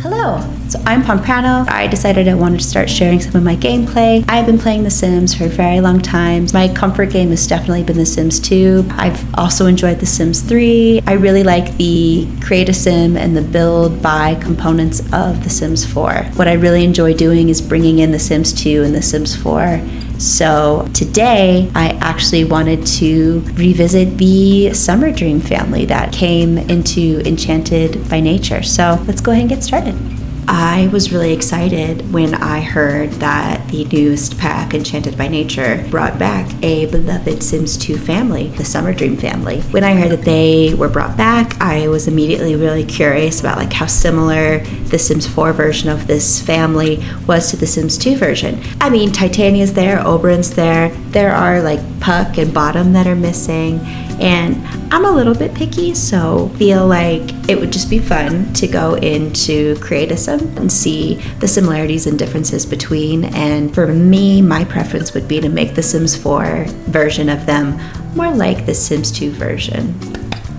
Hello, so I'm Pomprano. I decided I wanted to start sharing some of my gameplay. I've been playing The Sims for a very long time. My comfort game has definitely been The Sims 2. I've also enjoyed The Sims 3. I really like the create a sim and the build buy components of The Sims 4. What I really enjoy doing is bringing in The Sims 2 and The Sims 4. So today I actually wanted to revisit the Summerdream family that came into Enchanted by Nature. So let's go ahead and get started. I was really excited when I heard that the newest pack, Enchanted by Nature, brought back a beloved Sims 2 family, the Summerdream family. When I heard that they were brought back, I was immediately really curious about how similar the Sims 4 version of this family was to the Sims 2 version. I mean, Titania's there, Oberon's there. There are Puck and Bottom that are missing. And I'm a little bit picky, so feel like it would just be fun to go into Create a Sim and see the similarities and differences between. And for me, my preference would be to make the Sims 4 version of them more like the Sims 2 version.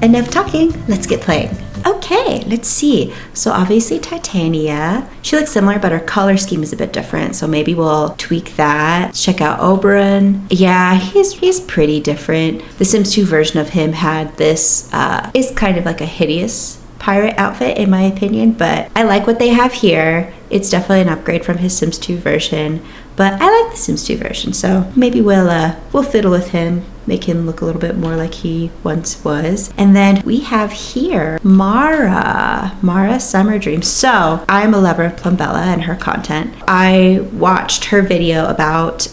Enough talking, let's get playing. Okay, let's see. So obviously Titania, she looks similar, but her color scheme is a bit different. So maybe we'll tweak that. Let's check out Oberon. Yeah, he's pretty different. The Sims 2 version of him had this, is kind of like a hideous pirate outfit in my opinion, but I like what they have here. It's definitely an upgrade from his Sims 2 version, but I like the Sims 2 version, so maybe we'll fiddle with him, make him look a little bit more like he once was. And then we have here Mara Summerdream. So I'm a lover of Plumbella and her content. I watched her video about,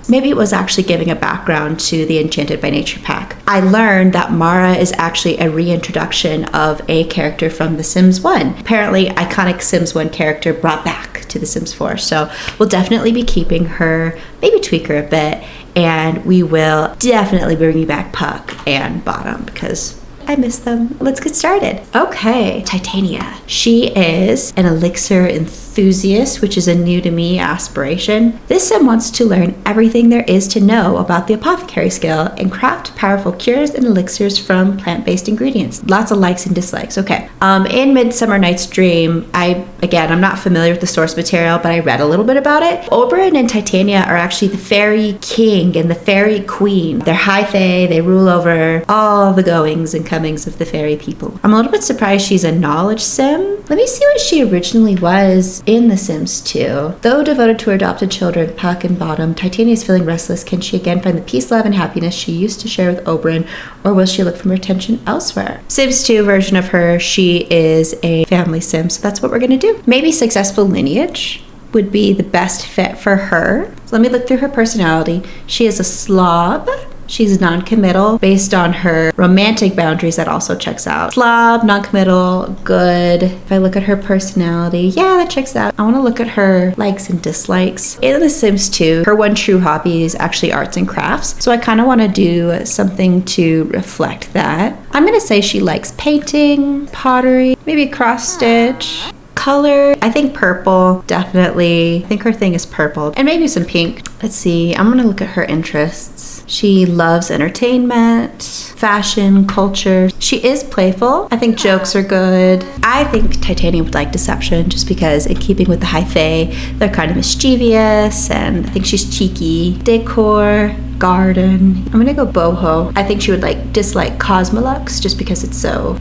maybe it was actually giving a background to the Enchanted by Nature pack. I learned that Mara is actually a reintroduction of a character from The Sims 1. Apparently, iconic Sims 1 character brought back to The Sims 4. So we'll definitely be keeping her, maybe tweak her a bit. And we will definitely bring you back Puck and Bottom because I miss them. Let's get started. Okay, Titania. She is an elixir enthusiast, which is a new to me aspiration. This sim wants to learn everything there is to know about the apothecary skill and craft powerful cures and elixirs from plant-based ingredients. Lots of likes and dislikes. Okay. In Midsummer Night's Dream, I'm not familiar with the source material, but I read a little bit about it. Oberon and Titania are actually the fairy king and the fairy queen. They're high fae. They rule over all the goings and comings of the fairy people. I'm a little bit surprised she's a knowledge sim. Let me see what she originally was in The Sims 2. Though devoted to her adopted children, Puck and Bottom, Titania is feeling restless. Can she again find the peace, love, and happiness she used to share with Oberon, or will she look for more attention elsewhere? Sims 2 version of her, she is a family sim, so that's what we're gonna do. Maybe successful lineage would be the best fit for her. So let me look through her personality. She is a slob. She's non-committal based on her romantic boundaries. That also checks out. Slob, non-committal, good. If I look at her personality, yeah, that checks out. I want to look at her likes and dislikes. In The Sims 2, her one true hobby is actually arts and crafts. So I kind of want to do something to reflect that. I'm going to say she likes painting, pottery, maybe cross stitch. Color, I think purple, definitely. I think her thing is purple. And maybe some pink. Let's see, I'm gonna look at her interests. She loves entertainment, fashion, culture. She is playful. I think jokes are good. I think Titania would like deception just because in keeping with the high fae, they're kind of mischievous and I think she's cheeky. Decor, garden. I'm gonna go boho. I think she would dislike Cosmolux just because it's so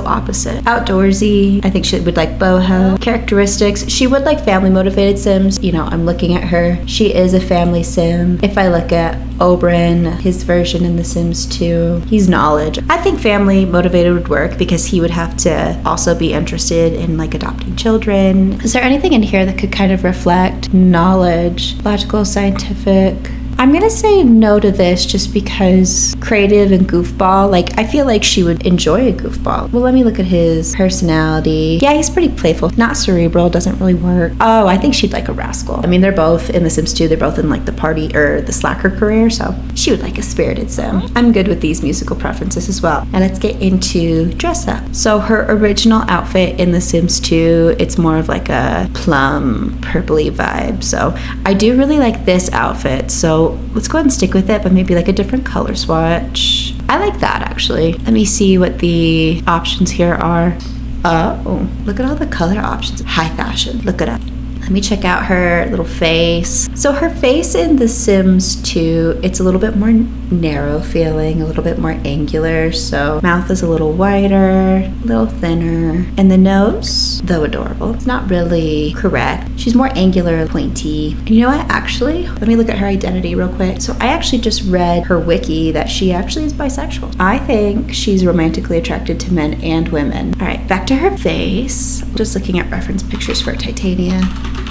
opposite. Outdoorsy. I think she would like boho. Characteristics. She would like family motivated sims. I'm looking at her. She is a family sim. If I look at Oberon, his version in The Sims 2, he's knowledge. I think family motivated would work because he would have to also be interested in adopting children. Is there anything in here that could kind of reflect knowledge, logical, scientific? I'm gonna say no to this just because creative and goofball, I feel like she would enjoy a goofball. Well, let me look at his personality. Yeah, he's pretty playful. Not cerebral, doesn't really work. Oh, I think she'd like a rascal. I mean, they're both in The Sims 2, they're both in the party or the slacker career, so she would like a spirited sim. I'm good with these musical preferences as well. And let's get into dress up. So her original outfit in The Sims 2, it's more of a plum, purpley vibe. So I do really like this outfit. So let's go ahead and stick with it, but maybe a different color swatch. I like that actually. Let me see what the options here are. Oh, look at all the color options. High fashion. Look it up. Let me check out her little face. So her face in The Sims 2, it's a little bit more narrow feeling, a little bit more angular. So mouth is a little wider, a little thinner. And the nose, though adorable, it's not really correct. She's more angular, pointy. And you know what, actually, let me look at her identity real quick. So I actually just read her wiki that she actually is bisexual. I think she's romantically attracted to men and women. All right, back to her face. Just looking at reference pictures for Titania.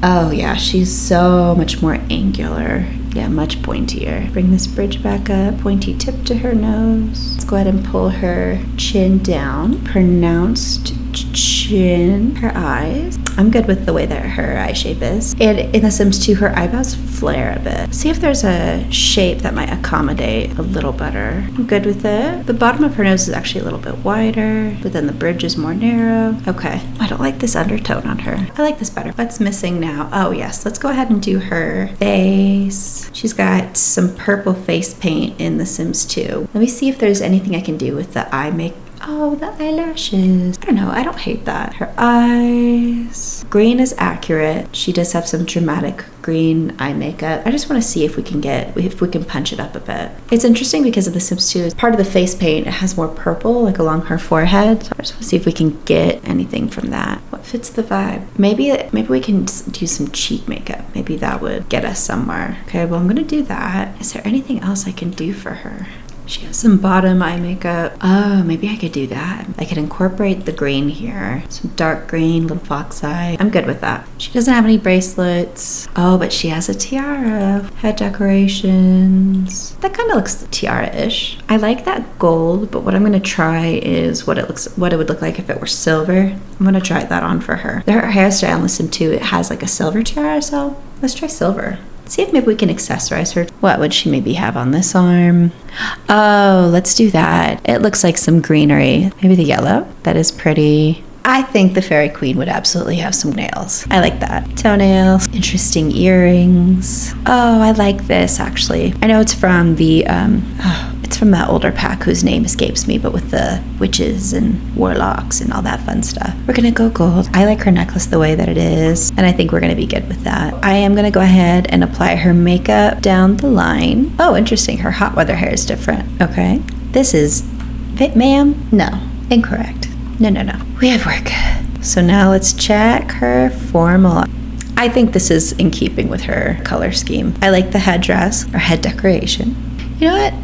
Oh yeah, she's so much more angular. Yeah, much pointier. Bring this bridge back up. Pointy tip to her nose. Let's go ahead and pull her chin down. Pronounced chin. Her eyes. I'm good with the way that her eye shape is. And in The Sims 2, her eyebrows flare a bit. See if there's a shape that might accommodate a little better. I'm good with it. The bottom of her nose is actually a little bit wider, but then the bridge is more narrow. Okay. I don't like this undertone on her. I like this better. What's missing now? Oh yes, let's go ahead and do her face. She's got some purple face paint in The Sims 2. Let me see if there's anything I can do with the eye makeup. Oh, the eyelashes. I don't know. I don't hate that. Her eyes. Green is accurate. She does have some dramatic green eye makeup. I just want to see if we can punch it up a bit. It's interesting because of The Sims 2, part of the face paint, it has more purple like along her forehead. So I just want to see if we can get anything from that. What fits the vibe? Maybe we can do some cheek makeup. Maybe that would get us somewhere. Okay, well, I'm going to do that. Is there anything else I can do for her? She has some bottom eye makeup. Oh, maybe I could do that. I could incorporate the green here. Some dark green, little fox eye. I'm good with that. She doesn't have any bracelets. Oh, but she has a tiara. Head decorations. That kind of looks tiara-ish. I like that gold, but what I'm gonna try is what it would look like if it were silver. I'm gonna try that on for her. Her hairstyle in The Sims 2, it has like a silver tiara, so let's try silver. See if maybe we can accessorize her. What would she maybe have on this arm? Oh, let's do that. It looks like some greenery. Maybe the yellow. That is pretty. I think the Fairy Queen would absolutely have some nails. I like that. Toenails, interesting earrings. Oh, I like this actually. I know it's from the, it's from that older pack whose name escapes me, but with the witches and warlocks and all that fun stuff. We're gonna go gold. I like her necklace the way that it is, and I think we're gonna be good with that. I am gonna go ahead and apply her makeup down the line. Oh, interesting. Her hot weather hair is different. Okay. This is, ma'am? No, incorrect. No. We have work. So now let's check her formal. I think this is in keeping with her color scheme. I like the headdress or head decoration. You know what?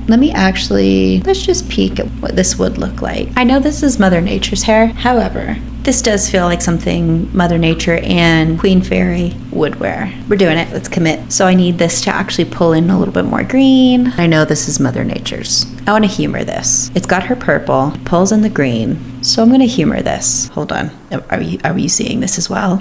Let's just peek at what this would look like. I know this is Mother Nature's hair. However, this does feel like something Mother Nature and Queen Fairy would wear. We're doing it. Let's commit. So I need this to actually pull in a little bit more green. I know this is Mother Nature's. I want to humor this. It's got her purple, pulls in the green. So I'm going to humor this. Hold on. Are you seeing this as well?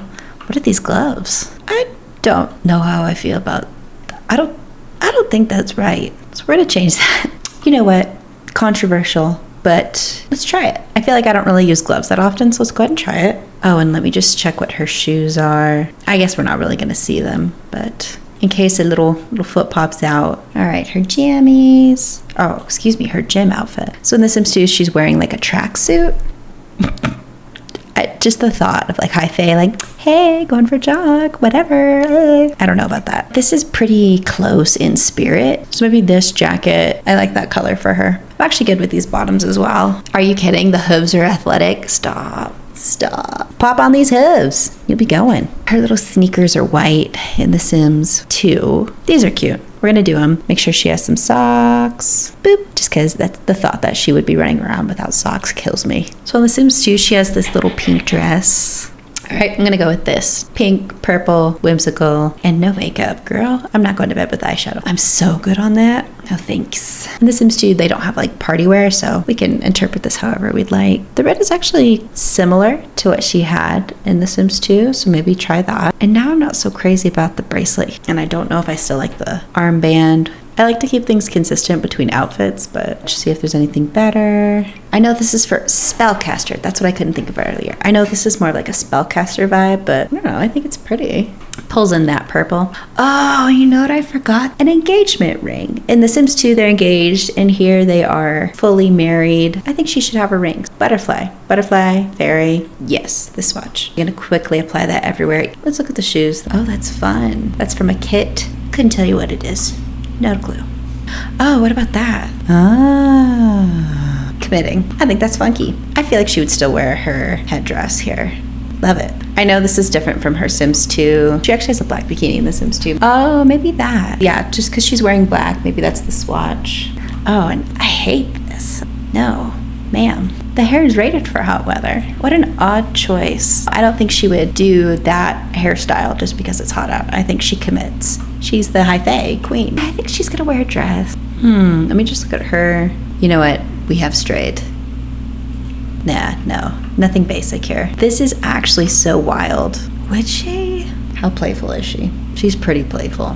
What are these gloves? I don't know how I feel about that. I don't think that's right. So we're going to change that. You know what? Controversial. But let's try it. I feel like I don't really use gloves that often, so let's go ahead and try it. Oh, and let me just check what her shoes are. I guess we're not really gonna see them, but in case a little foot pops out. All right, her jammies. Oh, excuse me, her gym outfit. So in The Sims 2, she's wearing like a tracksuit. Just the thought of like high fae, like, hey, going for a jog, whatever. I don't know about that. This is pretty close in spirit. So maybe this jacket, I like that color for her. I'm actually good with these bottoms as well. Are you kidding? The hooves are athletic. Stop. Pop on these hooves. You'll be going. Her little sneakers are white in The Sims 2. These are cute. We're gonna do them. Make sure she has some socks. Boop. Just because that's the thought that she would be running around without socks kills me. So in The Sims 2, she has this little pink dress. All right, I'm gonna go with this. Pink, purple, whimsical, and no makeup. Girl, I'm not going to bed with eyeshadow. I'm so good on that. No thanks. In The Sims 2, they don't have like party wear, so we can interpret this however we'd like. The red is actually similar to what she had in The Sims 2, so maybe try that. And now I'm not so crazy about the bracelet, and I don't know if I still like the armband. I like to keep things consistent between outfits, but just see if there's anything better. I know this is for spellcaster. That's what I couldn't think of earlier. I know this is more like a spellcaster vibe, but I don't know. I think it's pretty. Pulls in that purple. Oh, you know what I forgot? An engagement ring. In The Sims 2, they're engaged, and here they are fully married. I think she should have a ring. Butterfly. Butterfly, fairy. Yes, the swatch. I'm gonna quickly apply that everywhere. Let's look at the shoes. Oh, that's fun. That's from a kit. Couldn't tell you what it is. No clue. Oh, what about that? Ah, committing. I think that's funky. I feel like she would still wear her headdress here. Love it. I know this is different from her Sims 2. She actually has a black bikini in The Sims 2. Oh, maybe that. Yeah, just because she's wearing black, maybe that's the swatch. Oh, and I hate this. No, ma'am. The hair is rated for hot weather. What an odd choice. I don't think she would do that hairstyle just because it's hot out. I think she commits. She's the high fae queen. I think she's gonna wear a dress. Let me just look at her. You know what? We have strayed. Nah, no, nothing basic here. This is actually so wild. Would she? How playful is she? She's pretty playful.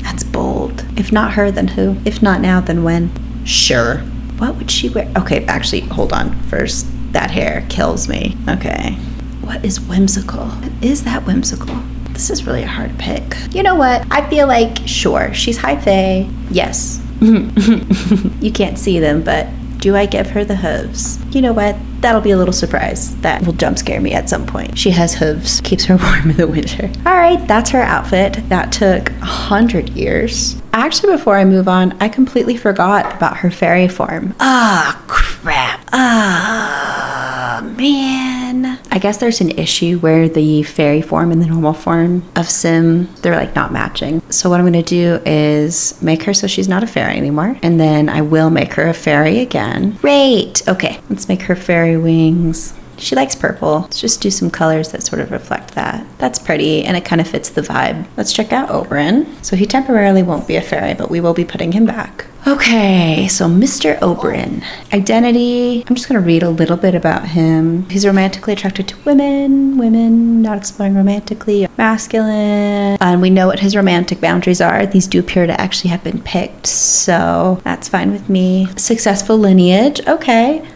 That's bold. If not her, then who? If not now, then when? Sure. What would she wear? Okay, actually, hold on. First, that hair kills me. Okay. What is whimsical? Is that whimsical? This is really a hard pick. You know what? I feel like, sure, she's high fae. Yes. You can't see them, but do I give her the hooves? You know what? That'll be a little surprise. That will jump scare me at some point. She has hooves. Keeps her warm in the winter. All right, that's her outfit. That took 100 years. Actually, before I move on, I completely forgot about her fairy form. Ah, crap. Ah, man. I guess there's an issue where the fairy form and the normal form of Sim, they're like not matching. So what I'm going to do is make her so she's not a fairy anymore. And then I will make her a fairy again. Great. Okay, let's make her fairy wings. She likes purple. Let's just do some colors that sort of reflect that. That's pretty, and it kind of fits the vibe. Let's check out Oberyn. So he temporarily won't be a fairy, but we will be putting him back. Okay, so Mr. Oberyn. Identity. I'm just going to read a little bit about him. He's romantically attracted to women, not exploring romantically, masculine. And we know what his romantic boundaries are. These do appear to actually have been picked, so that's fine with me. Successful lineage. Okay.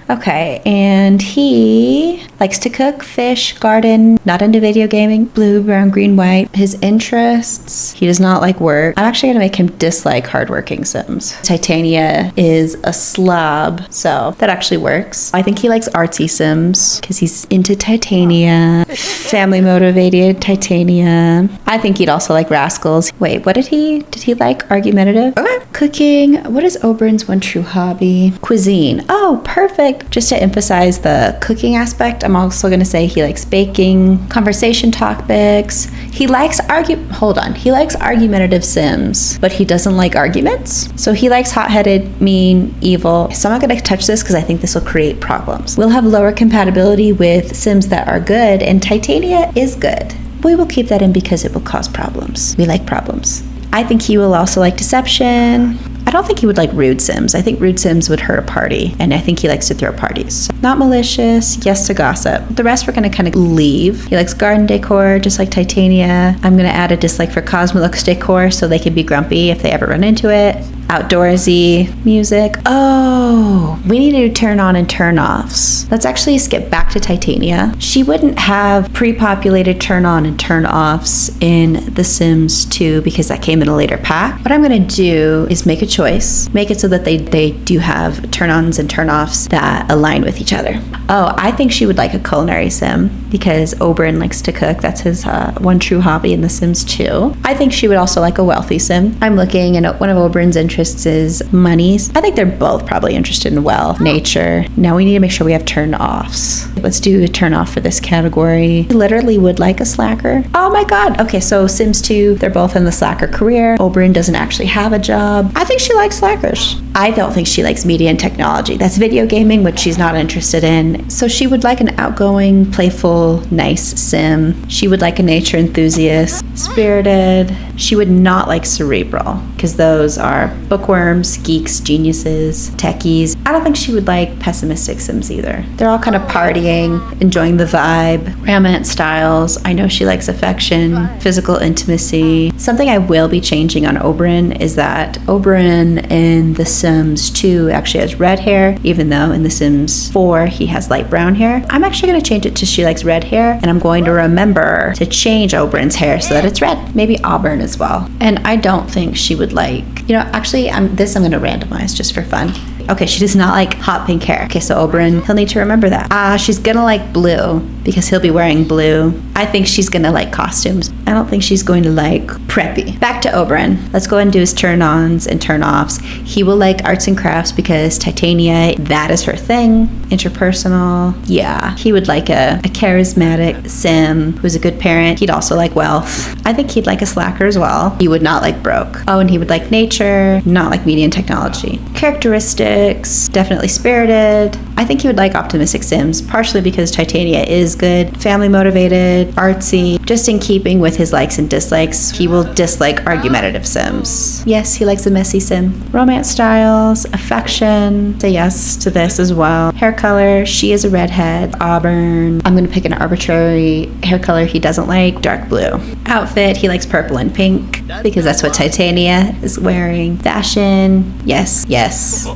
And he likes to cook, fish, garden, not into video gaming, blue, brown, green, white. His interests. He does not like work. I'm actually going to make him dislike hardworking Sims. Titania is a slob, so that actually works. I think he likes artsy Sims because he's into Titania. Family motivated Titania. I think he'd also like rascals. Wait, what did he like? Argumentative? Okay. Cooking. What is Oberyn's one true hobby? Cuisine. Oh, perfect. Just to emphasize the cooking aspect, I'm also going to say he likes baking, conversation topics. He likes argumentative Sims, but he doesn't like arguments. So he likes hot-headed, mean, evil. So I'm not going to touch this because I think this will create problems. We'll have lower compatibility with Sims that are good, and Titania is good. We will keep that in because it will cause problems. We like problems. I think he will also like deception. I don't think he would like rude Sims. I think rude Sims would hurt a party, and I think he likes to throw parties. Not malicious, yes to gossip. The rest we're gonna kind of leave. He likes garden decor, just like Titania. I'm gonna add a dislike for Cosmolux decor so they can be grumpy if they ever run into it. Outdoorsy, music. Oh, we need to turn on and turn offs. Let's actually skip back to Titania. She wouldn't have pre-populated turn on and turn offs in The Sims 2 because that came in a later pack. What I'm gonna do is make a choice, make it so that they do have turn ons and turn offs that align with each other. Oh, I think she would like a culinary Sim because Oberyn likes to cook. That's his one true hobby in The Sims 2. I think she would also like a wealthy Sim. I'm looking, and one of Oberyn's interests is monies. I think they're both probably interested in wealth, nature. Now we need to make sure we have turn offs. Let's do a turn off for this category. He literally would like a slacker. Oh my god. Okay, so Sims 2, they're both in the slacker career. Oberyn doesn't actually have a job. I think she likes slackers. I don't think she likes media and technology. That's video gaming, which she's not interested in. So she would like an outgoing, playful, nice Sim. She would like a nature enthusiast. Spirited. She would not like cerebral. because those are bookworms, geeks, geniuses, techies. I don't think she would like pessimistic Sims either. They're all kind of partying, enjoying the vibe, romance styles. I know she likes affection, physical intimacy. Something I will be changing on Oberon is that Oberon in The Sims 2 actually has red hair, even though in The Sims 4 he has light brown hair. I'm actually going to change it to she likes red hair, and I'm going to remember to change Oberon's hair so that it's red. Maybe auburn as well. And I don't think she would like, actually I'm going to randomize just for fun. Okay, she does not like hot pink hair. Okay, so Oberon, he'll need to remember that. She's gonna like blue because he'll be wearing blue. I think she's gonna like costumes. I don't think she's going to like preppy. Back to Oberon. Let's go ahead and do his turn-ons and turn-offs. He will like arts and crafts because Titania, that is her thing. Interpersonal, yeah. He would like a charismatic sim who's a good parent. He'd also like wealth. I think he'd like a slacker as well. He would not like broke. Oh, and he would like nature, not like media and technology. Characteristics, definitely spirited. I think he would like optimistic sims, partially because Titania is good, family motivated, artsy, just in keeping with his likes and dislikes. He will dislike argumentative sims. Yes, he likes a messy sim. Romance styles, affection, say yes to this as well. Hair color, she is a redhead, auburn. I'm gonna pick an arbitrary hair color he doesn't like, dark blue. Outfit, he likes purple and pink because that's what Titania is wearing. Fashion, yes,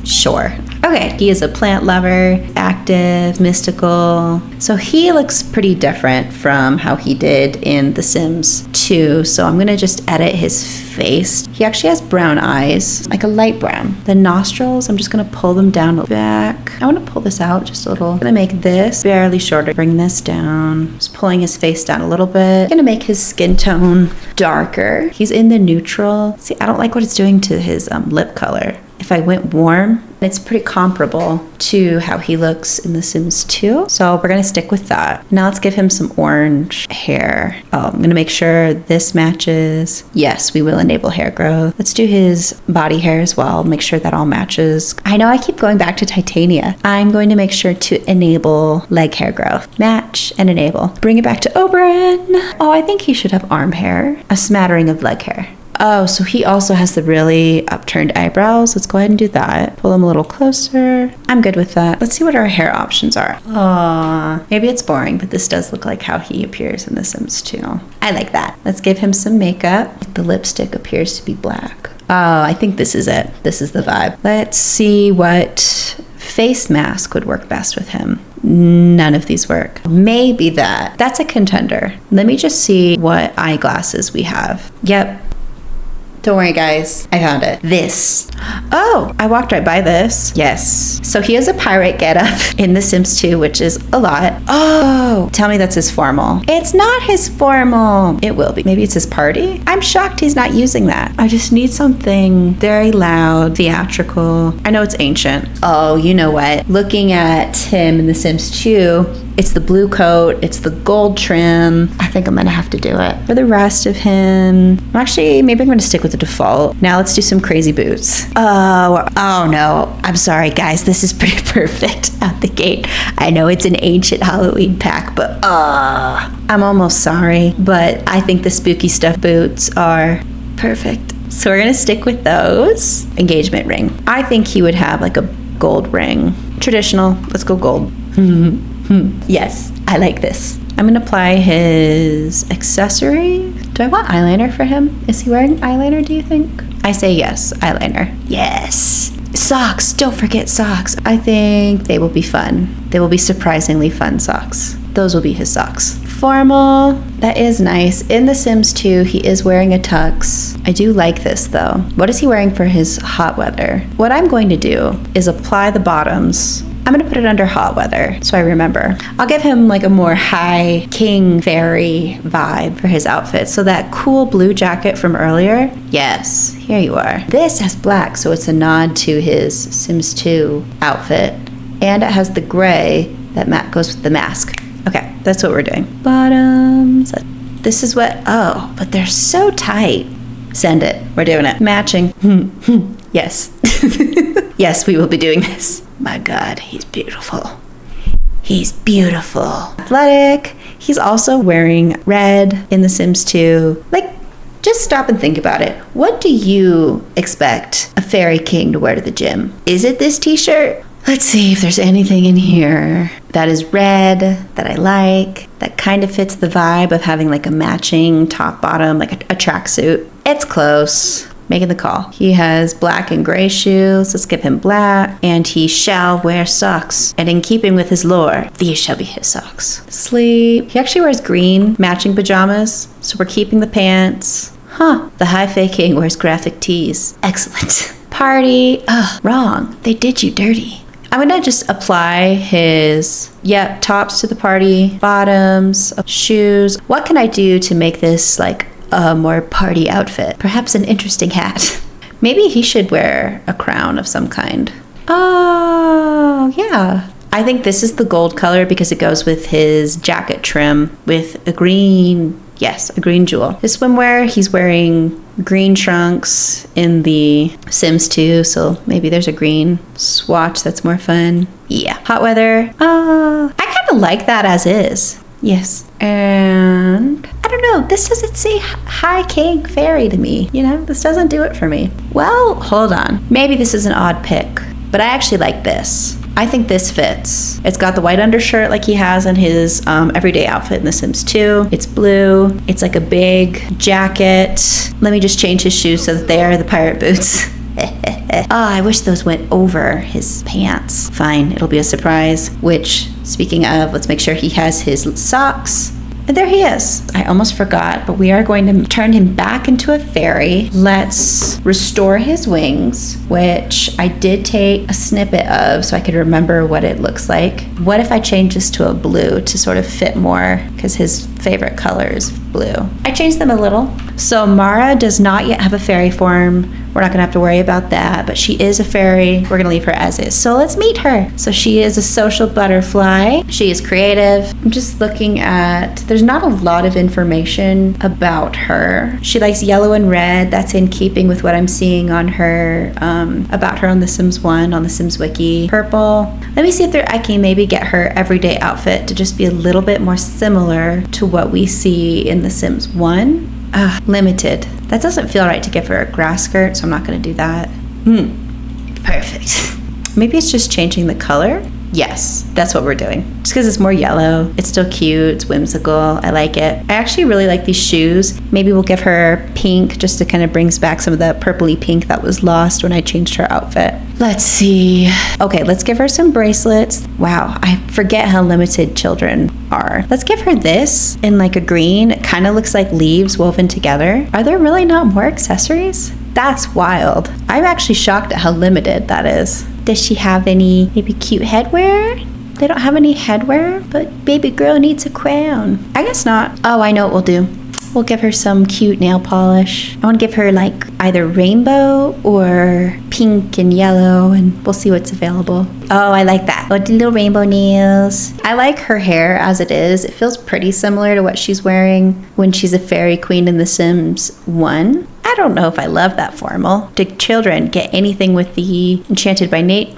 sure. Okay, he is a plant lover, active, mystical. So he looks pretty different from how he did in The Sims 2. So I'm gonna just edit his face. He actually has brown eyes, like a light brown. The nostrils, I'm just gonna pull them down back. I wanna pull this out just a little. I'm gonna make this barely shorter. Bring this down. Just pulling his face down a little bit. I'm gonna make his skin tone darker. He's in the neutral. See, I don't like what it's doing to his lip color. If I went warm, it's pretty comparable to how he looks in The Sims 2. So we're gonna stick with that. Now let's give him some orange hair. Oh, I'm gonna make sure this matches. Yes, we will enable hair growth. Let's do his body hair as well. Make sure that all matches. I know I keep going back to Titania. I'm going to make sure to enable leg hair growth. Match and enable. Bring it back to Oberon. Oh, I think he should have arm hair. A smattering of leg hair. Oh, so he also has the really upturned eyebrows. Let's go ahead and do that. Pull them a little closer. I'm good with that. Let's see what our hair options are. Maybe it's boring, but this does look like how he appears in The Sims 2. I like that. Let's give him some makeup. The lipstick appears to be black. Oh, I think this is it. This is the vibe. Let's see what face mask would work best with him. None of these work. Maybe that. That's a contender. Let me just see what eyeglasses we have. Yep. Don't worry, guys. I found it. This. Oh, I walked right by this. Yes. So he has a pirate getup in The Sims 2, which is a lot. Oh, tell me that's his formal. It's not his formal. It will be. Maybe it's his party. I'm shocked he's not using that. I just need something very loud, theatrical. I know it's ancient. Oh, you know what? Looking at him in The Sims 2, it's the blue coat, it's the gold trim. I think I'm gonna have to do it. For the rest of him, actually, maybe I'm gonna stick with the default. Now let's do some crazy boots. Oh no, I'm sorry guys, this is pretty perfect out the gate. I know it's an ancient Halloween pack, but I'm almost sorry, but I think the spooky stuff boots are perfect. So we're gonna stick with those. Engagement ring. I think he would have like a gold ring. Traditional, let's go gold. Yes, I like this. I'm gonna apply his accessory. Do I want eyeliner for him? Is he wearing eyeliner, do you think? I say yes, eyeliner. Yes. Socks, don't forget socks. I think they will be fun. They will be surprisingly fun socks. Those will be his socks. Formal, that is nice. In The Sims 2, he is wearing a tux. I do like this though. What is he wearing for his hot weather? What I'm going to do is apply the bottoms. I'm gonna put it under hot weather so I remember. I'll give him like a more high king fairy vibe for his outfit. So that cool blue jacket from earlier, yes, here you are. This has black, so it's a nod to his Sims 2 outfit. And it has the gray that goes with the mask. Okay, that's what we're doing. Bottoms, this is what, oh, but they're so tight. Send it, we're doing it. Matching, yes. Yes, we will be doing this. My God, he's beautiful. He's beautiful. Athletic. He's also wearing red in The Sims 2. Like, Just stop and think about it. What do you expect a fairy king to wear to the gym? Is it this t-shirt? Let's see if there's anything in here that is red, that I like, that kind of fits the vibe of having like a matching top bottom, like a tracksuit. It's close. Making the call. He has black and gray shoes. Let's give him black. And he shall wear socks. And in keeping with his lore, these shall be his socks. Sleep. He actually wears green matching pajamas. So we're keeping the pants. Huh. The high fae king wears graphic tees. Excellent. Party. Ugh, wrong. They did you dirty. I'm gonna just apply his, tops to the party, bottoms, shoes. What can I do to make this like a more party outfit? Perhaps an interesting hat. Maybe he should wear a crown of some kind. Oh, yeah. I think this is the gold color because it goes with his jacket trim with a green, a green jewel. His swimwear, he's wearing green trunks in the Sims 2, so maybe there's a green swatch that's more fun. Yeah. Hot weather. I kind of like that as is. Yes. And I don't know, this doesn't say high king fairy to me. You know, this doesn't do it for me. Well, hold on. Maybe this is an odd pick, but I actually like this. I think this fits. It's got the white undershirt like he has in his everyday outfit in The Sims 2. It's blue. It's like a big jacket. Let me just change his shoes so that they are the pirate boots. Oh, I wish those went over his pants. Fine, it'll be a surprise. Which, speaking of, let's make sure he has his socks. And there he is. I almost forgot, but we are going to turn him back into a fairy. Let's restore his wings, which I did take a snippet of so I could remember what it looks like. What if I change this to a blue to sort of fit more, because his favorite color is blue. I changed them a little. So Mara does not yet have a fairy form. We're not gonna have to worry about that, but she is a fairy. We're gonna leave her as is. So let's meet her. So she is a social butterfly. She is creative. I'm just looking at, there's not a lot of information about her. She likes yellow and red. That's in keeping with what I'm seeing on her, about her on The Sims 1, on the Sims Wiki. Purple. Let me see if I can maybe get her everyday outfit to just be a little bit more similar to what we see in The Sims 1. Limited. That doesn't feel right to give her a grass skirt, so I'm not going to do that. Perfect. Maybe it's just changing the color. Yes, that's what we're doing. Just because it's more yellow. It's still cute. It's whimsical. I like it. I actually really like these shoes. Maybe we'll give her pink just to kind of brings back some of the purpley pink that was lost when I changed her outfit. Let's see. Okay, let's give her some bracelets. Wow, I forget how limited children are. Let's give her this in like a green. It kind of looks like leaves woven together. Are there really not more accessories? That's wild. I'm actually shocked at how limited that is. Does she have any maybe cute headwear? They don't have any headwear, but baby girl needs a crown. I guess not. Oh, I know what we'll do. We'll give her some cute nail polish. I want to give her like either rainbow or pink and yellow, and we'll see what's available. Oh, I like that. Oh, the little rainbow nails. I like her hair as it is. It feels pretty similar to what she's wearing when she's a fairy queen in The Sims 1. I don't know if I love that formal. Did children get anything with the Enchanted by Nature?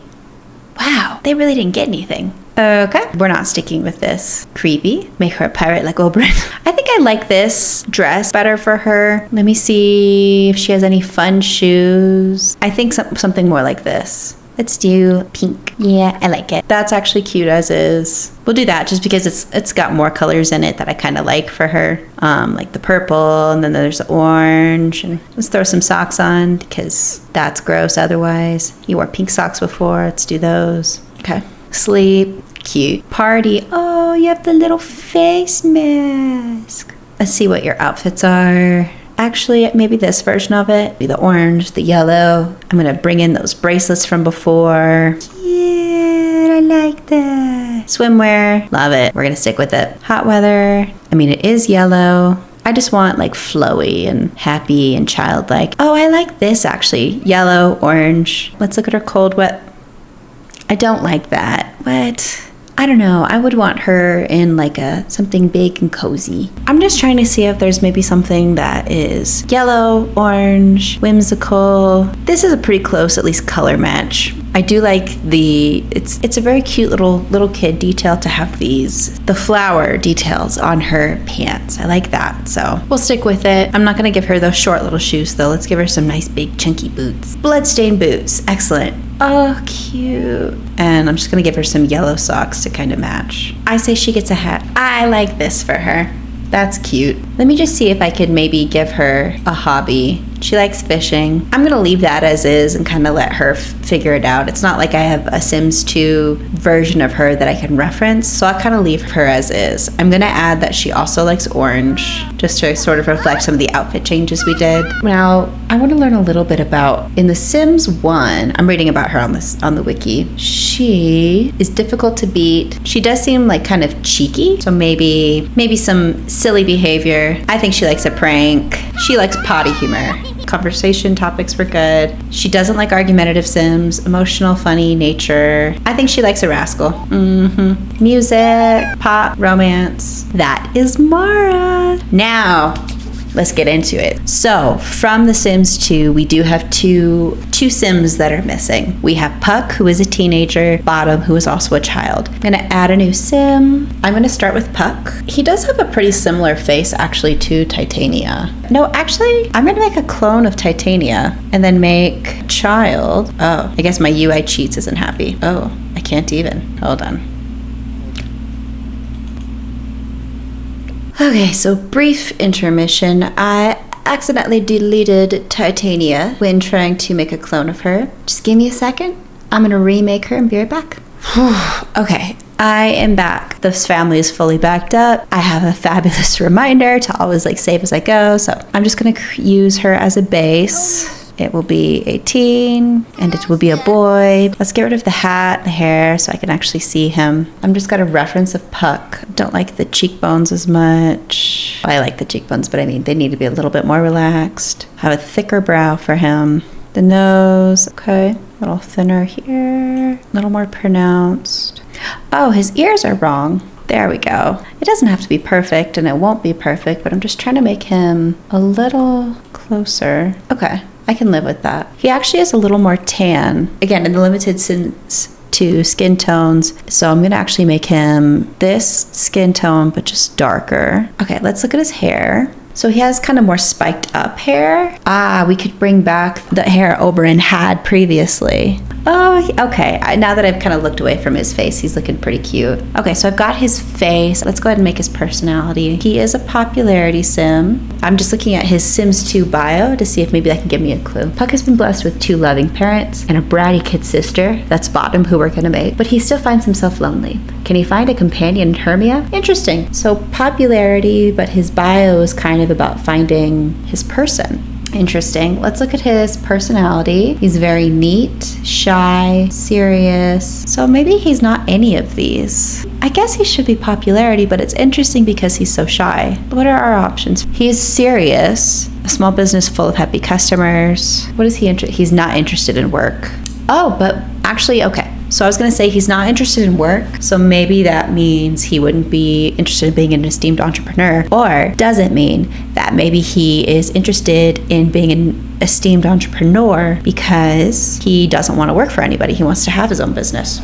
Wow, they really didn't get anything. Okay, we're not sticking with this. Creepy. Make her a pirate like Oberyn. I think I like this dress better for her. Let me see if she has any fun shoes. I think something more like this. Let's do pink. Yeah, I like it. That's actually cute as is. We'll do that just because it's got more colors in it that I kind of like for her. Like the purple, and then there's the orange. And let's throw some socks on because that's gross otherwise. You wore pink socks before. Let's do those. Okay. Sleep. Cute. Party. Oh, you have the little face mask. Let's see what your outfits are. Actually, maybe this version of it. The orange, the yellow. I'm going to bring in those bracelets from before. Yeah, I like that. Swimwear. Love it. We're going to stick with it. Hot weather. I mean, it is yellow. I just want like flowy and happy and childlike. Oh, I like this actually. Yellow, orange. Let's look at her cold, wet. I don't like that. What? I don't know. I would want her in like something big and cozy. I'm just trying to see if there's maybe something that is yellow, orange, whimsical. This is a pretty close, at least color match. I do like it's a very cute little kid detail to have the flower details on her pants. I like that. So we'll stick with it. I'm not going to give her those short little shoes though. Let's give her some nice big chunky boots. Bloodstained boots. Excellent. Oh, cute. And I'm just going to give her some yellow socks to kind of match. I say she gets a hat. I like this for her. That's cute. Let me just see if I could maybe give her a hobby. She likes fishing. I'm going to leave that as is and kind of let her figure it out. It's not like I have a Sims 2 version of her that I can reference, so I'll kind of leave her as is. I'm going to add that she also likes orange, just to sort of reflect some of the outfit changes we did. Now, I want to learn a little bit about, in The Sims 1, I'm reading about her on the wiki. She is difficult to beat. She does seem like kind of cheeky, so maybe some silly behavior. I think she likes a prank. She likes potty humor. Conversation topics were good. She doesn't like argumentative Sims. Emotional, funny, nature. I think she likes a rascal. Music, pop, romance. That is Mara. Now, let's get into it. So, from The Sims 2, we do have two Sims that are missing. We have Puck, who is a teenager, Bottom, who is also a child. I'm gonna add a new Sim. I'm gonna start with Puck. He does have a pretty similar face, actually, to Titania. No, actually, I'm gonna make a clone of Titania and then make child. Oh, I guess my UI cheats isn't happy. Oh, I can't even. Hold on. Okay, so brief intermission. I accidentally deleted Titania when trying to make a clone of her. Just give me a second. I'm gonna remake her and be right back. Okay, I am back. This family is fully backed up. I have a fabulous reminder to always save as I go. So I'm just gonna use her as a base. It will be a teen, and it will be a boy. Let's get rid of the hat, the hair, so I can actually see him. I'm just got a reference of Puck. Don't like the cheekbones as much. Well, I like the cheekbones, but I mean, they need to be a little bit more relaxed. Have a thicker brow for him. The nose, okay, a little thinner here, a little more pronounced. Oh, his ears are wrong. There we go. It doesn't have to be perfect, and it won't be perfect, but I'm just trying to make him a little closer. Okay. I can live with that. He actually is a little more tan. Again, in the limited Sims 2 skin tones. So I'm gonna actually make him this skin tone, but just darker. Okay, let's look at his hair. So he has kind of more spiked up hair. We could bring back the hair Oberyn had previously. Oh, okay. Now that I've kind of looked away from his face, he's looking pretty cute. Okay, so I've got his face. Let's go ahead and make his personality. He is a popularity Sim. I'm just looking at his Sims 2 bio to see if maybe that can give me a clue. Puck has been blessed with 2 loving parents and a bratty kid sister. That's Bottom, who we're gonna make. But he still finds himself lonely. Can he find a companion in Hermia? Interesting. So popularity, but his bio is kind of about finding his person. Interesting. Let's look at his personality. He's very neat, shy, serious. So maybe he's not any of these. I guess he should be popularity, but it's interesting because he's so shy. What are our options? He is serious, a small business full of happy customers. What is he he's not interested in work. Oh, but actually, okay. So I was going to say he's not interested in work, so maybe that means he wouldn't be interested in being an esteemed entrepreneur, or does it mean that maybe he is interested in being an esteemed entrepreneur because he doesn't want to work for anybody, he wants to have his own business.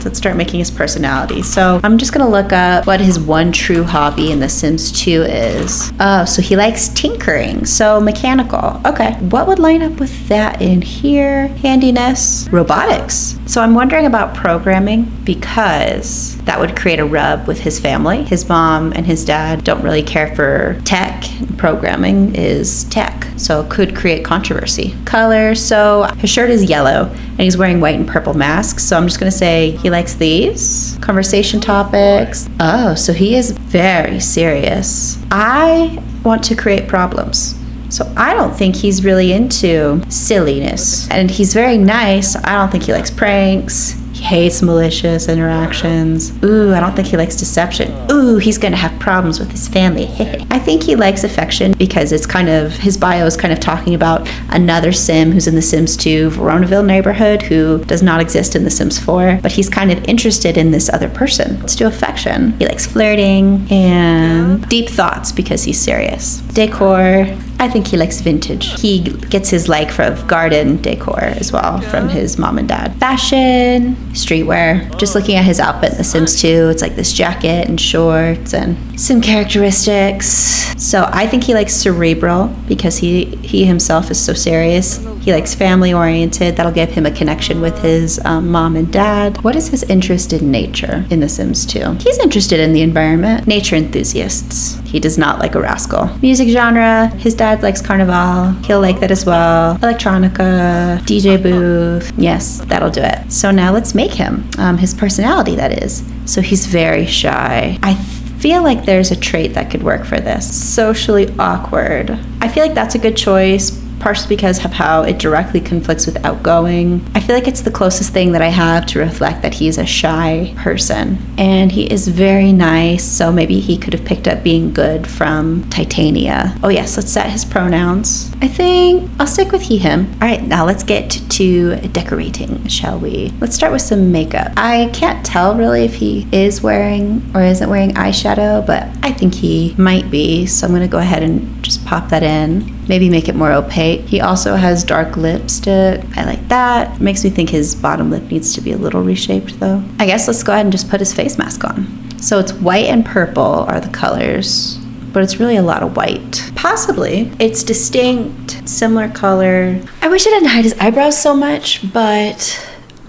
Let's start making his personality. So I'm just gonna look up what his one true hobby in The Sims 2 is. Oh, so he likes tinkering, so mechanical. Okay, what would line up with that in here? Handiness, robotics. So I'm wondering about programming because that would create a rub with his family. His mom and his dad don't really care for tech. Programming is tech, so it could create controversy. Color, so his shirt is yellow and he's wearing white and purple masks, so I'm just gonna say he likes these. Conversation topics. Oh, so he is very serious. I want to create problems. So I don't think he's really into silliness. And he's very nice. I don't think he likes pranks. He hates malicious interactions. Ooh, I don't think he likes deception. Ooh, he's gonna have problems with his family. I think he likes affection because it's kind of, his bio is kind of talking about another Sim who's in The Sims 2 Veronaville neighborhood who does not exist in The Sims 4, but he's kind of interested in this other person. Let's do affection. He likes flirting and deep thoughts because he's serious. Decor. I think he likes vintage. He gets his like from garden decor as well from his mom and dad. Fashion, streetwear. Just looking at his outfit in The Sims 2, it's like this jacket and shorts and some characteristics. So I think he likes cerebral because he himself is so serious. He likes family oriented. That'll give him a connection with his mom and dad. What is his interest in nature in The Sims 2? He's interested in the environment. Nature enthusiasts. He does not like a rascal. Music genre. His dad likes Carnival. He'll like that as well. Electronica, DJ booth. Yes, that'll do it. So now let's make him. His personality, that is. So he's very shy. I feel like there's a trait that could work for this. Socially awkward. I feel like that's a good choice, partially because of how it directly conflicts with outgoing. I feel like it's the closest thing that I have to reflect that he's a shy person. And he is very nice, so maybe he could have picked up being good from Titania. Oh yes, let's set his pronouns. I think I'll stick with he, him. All right, now let's get to decorating, shall we? Let's start with some makeup. I can't tell really if he is wearing or isn't wearing eyeshadow, but I think he might be, so I'm gonna go ahead and just pop that in. Maybe make it more opaque. He also has dark lipstick. I like that. Makes me think his bottom lip needs to be a little reshaped though. I guess let's go ahead and just put his face mask on. So it's white and purple are the colors, but it's really a lot of white. Possibly. It's distinct, similar color. I wish it didn't hide his eyebrows so much, but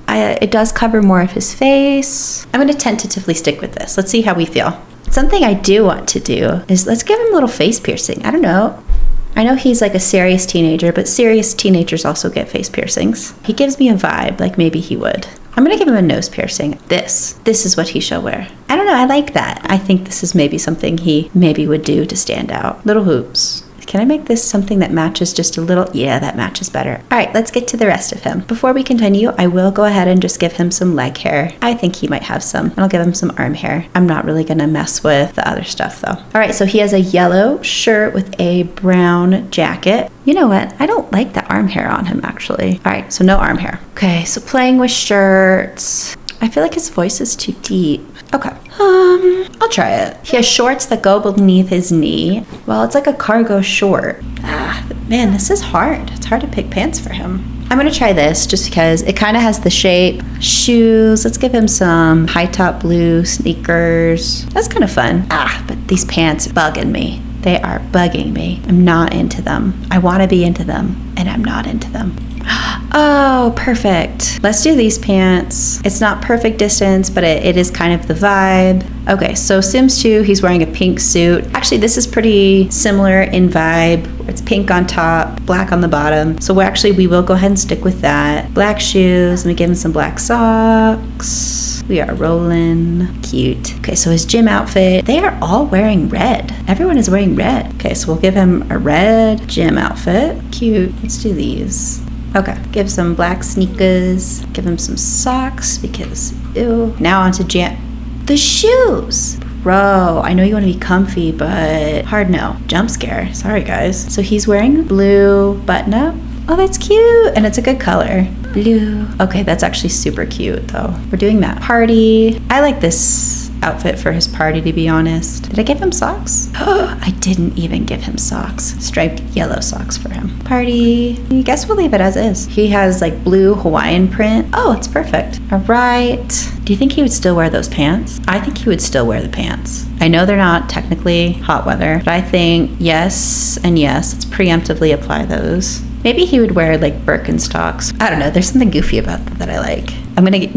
it does cover more of his face. I'm gonna tentatively stick with this. Let's see how we feel. Something I do want to do is let's give him a little face piercing. I don't know. I know he's like a serious teenager, but serious teenagers also get face piercings. He gives me a vibe like maybe he would. I'm gonna give him a nose piercing. This is what he shall wear. I don't know, I like that. I think this is maybe something he maybe would do to stand out. Little hoops. Can I make this something that matches just a little? Yeah, that matches better. All right, let's get to the rest of him. Before we continue, I will go ahead and just give him some leg hair. I think he might have some. And I'll give him some arm hair. I'm not really gonna mess with the other stuff though. All right, so he has a yellow shirt with a brown jacket. You know what? I don't like the arm hair on him actually. All right, so no arm hair. Okay, so playing with shirts. I feel like his voice is too deep. Okay, I'll try it. He has shorts that go beneath his knee. Well, it's like a cargo short. Man, this is hard. It's hard to pick pants for him. I'm gonna try this just because it kind of has the shape. Shoes, let's give him some high top blue sneakers. That's kind of fun. But these pants are bugging me. They are bugging me. I'm not into them. I wanna be into them, and I'm not into them. Oh, perfect. Let's do these pants. It's not perfect distance, but it is kind of the vibe. Okay, so Sims 2, he's wearing a pink suit. Actually, this is pretty similar in vibe. It's pink on top, black on the bottom. So we will go ahead and stick with that. Black shoes, let me give him some black socks. We are rolling. Cute. Okay, so his gym outfit, they are all wearing red. Everyone is wearing red. Okay, so we'll give him a red gym outfit. Cute. Let's do these. Okay, give some black sneakers, give him some socks because, ew. Now on to the shoes. Bro, I know you want to be comfy, but hard no. Jump scare. Sorry, guys. So he's wearing blue button up. Oh, that's cute. And it's a good color. Blue. Okay, that's actually super cute, though. We're doing that. Party. I like this outfit for his party, to be honest. Did I give him socks? I didn't even give him socks. Striped yellow socks for him. Party. I guess we'll leave it as is. He has like blue Hawaiian print. Oh, it's perfect. All right. Do you think he would still wear those pants? I think he would still wear the pants. I know they're not technically hot weather, but I think yes and yes, let's preemptively apply those. Maybe he would wear like Birkenstocks. I don't know, there's something goofy about that I like. I'm gonna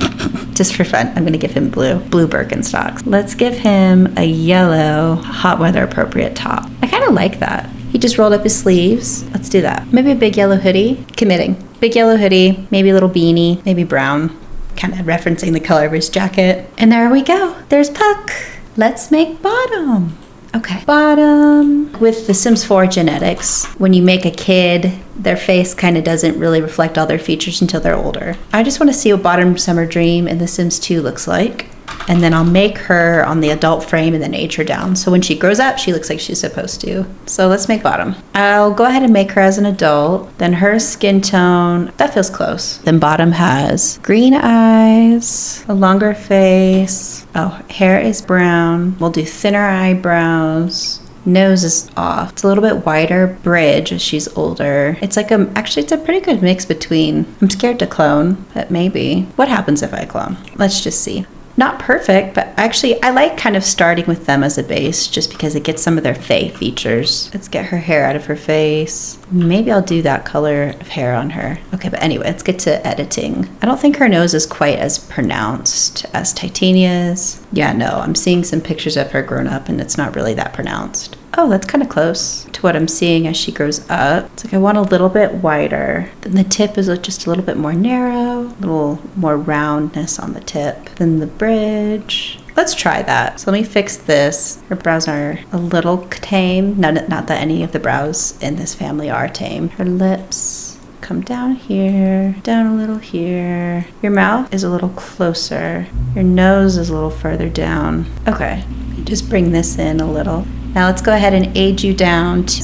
just for fun, I'm gonna give him blue Birkenstocks. Let's give him a yellow hot weather appropriate top. I kind of like that. He just rolled up his sleeves. Let's do that. Maybe a big yellow hoodie. Committing. Big yellow hoodie, maybe a little beanie, maybe brown. Kind of referencing the color of his jacket. And there we go. There's Puck. Let's make bottom. Okay, bottom. With The Sims 4 genetics, when you make a kid, their face kind of doesn't really reflect all their features until they're older. I just want to see what bottom Summerdream in The Sims 2 looks like. And then I'll make her on the adult frame and then age her down. So when she grows up, she looks like she's supposed to. So let's make bottom. I'll go ahead and make her as an adult. Then her skin tone, that feels close. Then bottom has green eyes, a longer face. Oh, hair is brown. We'll do thinner eyebrows. Nose is off. It's a little bit wider bridge as she's older. It's like actually it's a pretty good mix between, I'm scared to clone, but maybe. What happens if I clone? Let's just see. Not perfect, but actually I like kind of starting with them as a base just because it gets some of their Fae features. Let's get her hair out of her face. Maybe I'll do that color of hair on her. Okay, but anyway, let's get to editing. I don't think her nose is quite as pronounced as Titania's. Yeah, no, I'm seeing some pictures of her grown up and it's not really that pronounced. Oh, that's kind of close to what I'm seeing as she grows up. It's like I want a little bit wider. Then the tip is just a little bit more narrow, a little more roundness on the tip. Then the bridge. Let's try that. So let me fix this. Her brows are a little tame. Not that any of the brows in this family are tame. Her lips come down here, down a little here. Your mouth is a little closer. Your nose is a little further down. Okay, just bring this in a little. Now let's go ahead and age you down to,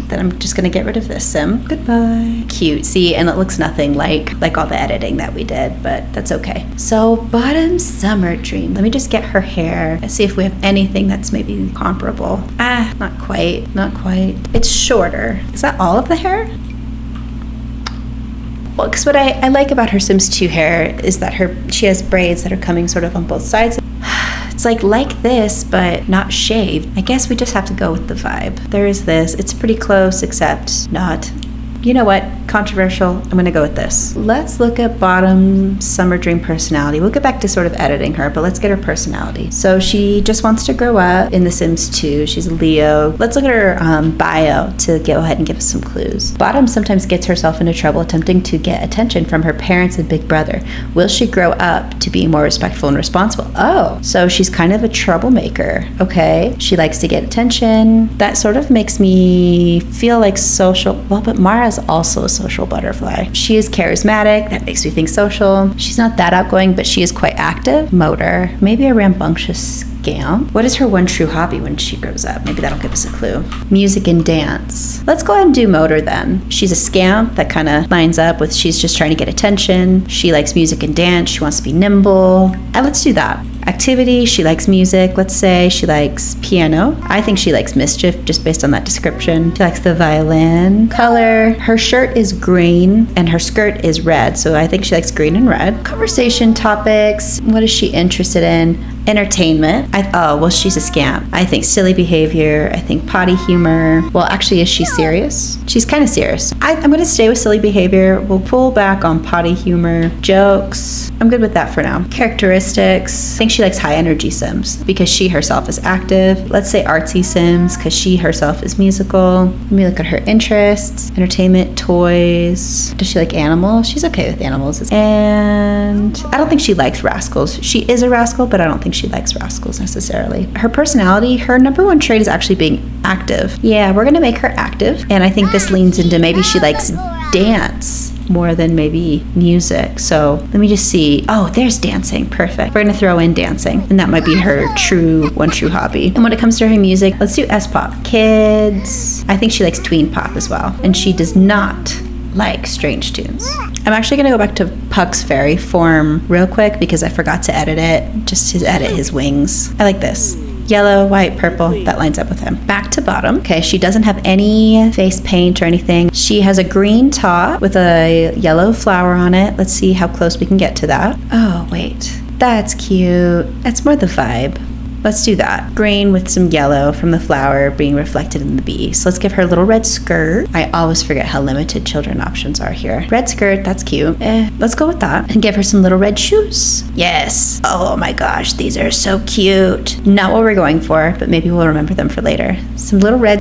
then I'm just gonna get rid of this sim. Goodbye. Cute, see, and it looks nothing like all the editing that we did, but that's okay. So bottom Summerdream. Let me just get her hair and see if we have anything that's maybe comparable. Not quite, not quite. It's shorter. Is that all of the hair? Well, because what I like about her Sims 2 hair is that she has braids that are coming sort of on both sides. It's like this, but not shaved. I guess we just have to go with the vibe. There is this. It's pretty close, except not. You know what? Controversial. I'm gonna go with this. Let's look at bottom Summerdream personality. We'll get back to sort of editing her, but let's get her personality. So she just wants to grow up in The Sims 2. She's a Leo. Let's look at her bio to go ahead and give us some clues. Bottom sometimes gets herself into trouble attempting to get attention from her parents and big brother. Will she grow up to be more respectful and responsible? Oh, so she's kind of a troublemaker. Okay. She likes to get attention. That sort of makes me feel like social. Well, but Mara is also a social butterfly. She is charismatic. That makes me think social. She's not that outgoing, but she is quite active. Motor. Maybe a rambunctious scamp. What is her one true hobby when she grows up? Maybe that'll give us a clue. Music and dance. Let's go ahead and do motor then. She's a scamp. That kind of lines up with she's just trying to get attention. She likes music and dance. She wants to be nimble. Let's do that. Activity, she likes music. Let's say she likes piano. I think she likes mischief just based on that description. She likes the violin. Color, her shirt is green and her skirt is red. So I think she likes green and red. Conversation topics, what is she interested in? Entertainment. Well, she's a scamp. I think silly behavior. I think potty humor. Well, actually, is she serious? She's kind of serious. I'm going to stay with silly behavior. We'll pull back on potty humor. Jokes. I'm good with that for now. Characteristics. I think she likes high energy Sims because she herself is active. Let's say artsy Sims because she herself is musical. Let me look at her interests. Entertainment, toys. Does she like animals? She's okay with animals. And I don't think she likes rascals. She is a rascal, but I don't think she likes rascals necessarily. Her personality, her number one trait is actually being active. Yeah, we're gonna make her active. And I think this leans into maybe she likes dance more than maybe music. So let me just see. Oh, there's dancing. Perfect. We're gonna throw in dancing. And that might be her one true hobby. And when it comes to her music, let's do S-pop. Kids. I think she likes tween pop as well. And she does not like strange tunes. I'm actually gonna go back to Puck's fairy form real quick because I forgot to edit it, just to edit his wings. I like this. Yellow, white, purple, that lines up with him. Back to bottom. Okay, she doesn't have any face paint or anything. She has a green top with a yellow flower on it. Let's see how close we can get to that. Oh, wait. That's cute. That's more the vibe. Let's do that. Green with some yellow from the flower being reflected in the bee. So let's give her a little red skirt. I always forget how limited children options are here. Red skirt, that's cute. Let's go with that. And give her some little red shoes. Yes. Oh my gosh, these are so cute. Not what we're going for, but maybe we'll remember them for later. Some little red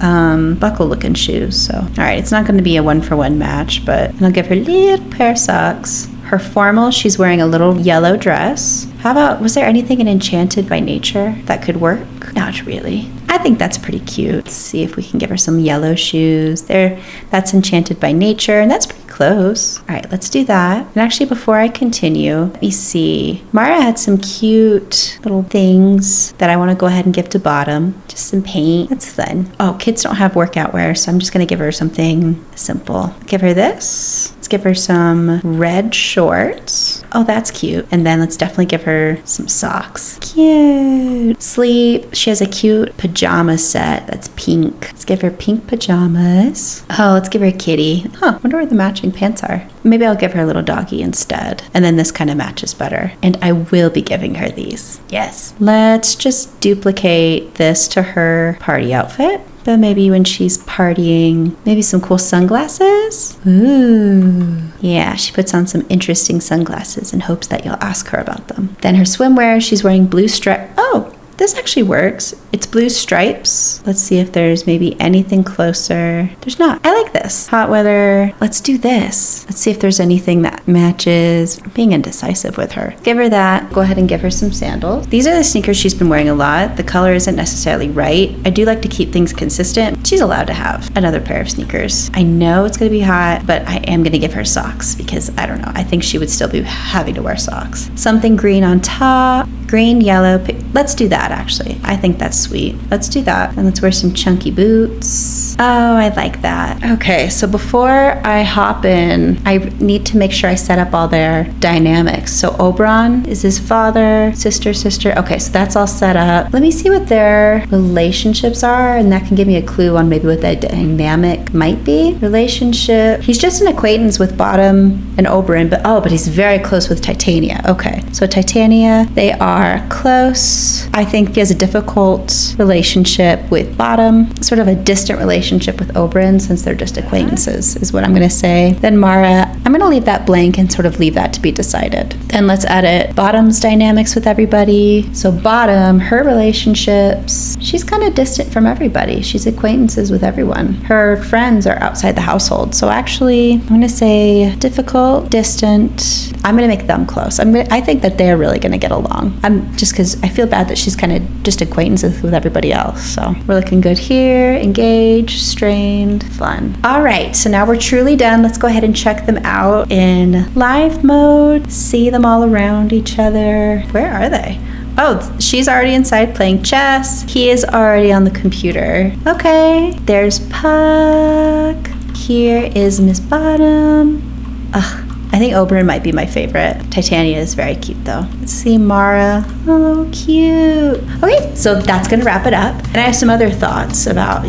buckle looking shoes. So, all right, it's not going to be a 1-for-1 match, but I'll give her a little pair of socks. Her formal, she's wearing a little yellow dress. How about, was there anything in Enchanted by Nature that could work? Not really. I think that's pretty cute. Let's see if we can give her some yellow shoes. There, that's Enchanted by Nature, and that's pretty close. All right, let's do that. And actually, before I continue, let me see. Mara had some cute little things that I want to go ahead and give to bottom. Just some paint. That's fun. Oh, kids don't have workout wear, so I'm just going to give her something simple. Give her this. Let's give her some red shorts. Oh, that's cute. And then let's definitely give her some socks. Cute. Sleep. She has a cute pajama set that's pink. Let's give her pink pajamas. Oh, let's give her a kitty. Huh, wonder where the matching pants are. Maybe I'll give her a little doggy instead. And then this kind of matches better. And I will be giving her these. Yes. Let's just duplicate this to her party outfit. But maybe when she's partying, maybe some cool sunglasses. Ooh. Yeah, she puts on some interesting sunglasses in hopes that you'll ask her about them. Then her swimwear, she's wearing blue stripe. Oh, this actually works. It's blue stripes. Let's see if there's maybe anything closer. There's not. I like this. Hot weather. Let's do this. Let's see if there's anything that matches. I'm being indecisive with her. Give her that. Go ahead and give her some sandals. These are the sneakers she's been wearing a lot. The color isn't necessarily right. I do like to keep things consistent. She's allowed to have another pair of sneakers. I know it's going to be hot, but I am going to give her socks because I don't know. I think she would still be having to wear socks. Something green on top. Green, yellow. Let's do that actually. I think that's sweet. Let's do that. And let's wear some chunky boots. Oh, I like that. Okay, so before I hop in, I need to make sure I set up all their dynamics. So Oberon is his father, sister. Okay, so that's all set up. Let me see what their relationships are, and that can give me a clue on maybe what that dynamic might be. Relationship. He's just an acquaintance with Bottom and Oberon, but he's very close with Titania. Okay, so Titania, they are close. I think he has a difficult relationship with Bottom, sort of a distant relationship with Oberon since they're just acquaintances is what I'm going to say. Then Mara, I'm going to leave that blank and sort of leave that to be decided. Then let's edit Bottom's dynamics with everybody. So Bottom, her relationships, she's kind of distant from everybody. She's acquaintances with everyone. Her friends are outside the household. So actually, I'm going to say difficult, distant. I'm going to make them close. I think that they're really going to get along. Just because I feel bad that she's kind of just acquaintances with everybody else. So we're looking good here. Engaged, strained, fun. All right, so now we're truly done. Let's go ahead and check them out in live mode. See them all around each other. Where are they? Oh, she's already inside playing chess. He is already on the computer. Okay, there's Puck. Here is Miss Bottom. Ugh. I think Oberon might be my favorite. Titania is very cute though. Let's see Mara. Oh, cute. Okay, so that's gonna wrap it up. And I have some other thoughts about,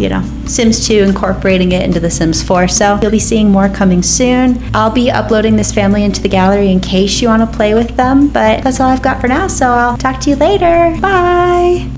Sims 2 incorporating it into The Sims 4. So you'll be seeing more coming soon. I'll be uploading this family into the gallery in case you wanna play with them, but that's all I've got for now. So I'll talk to you later. Bye.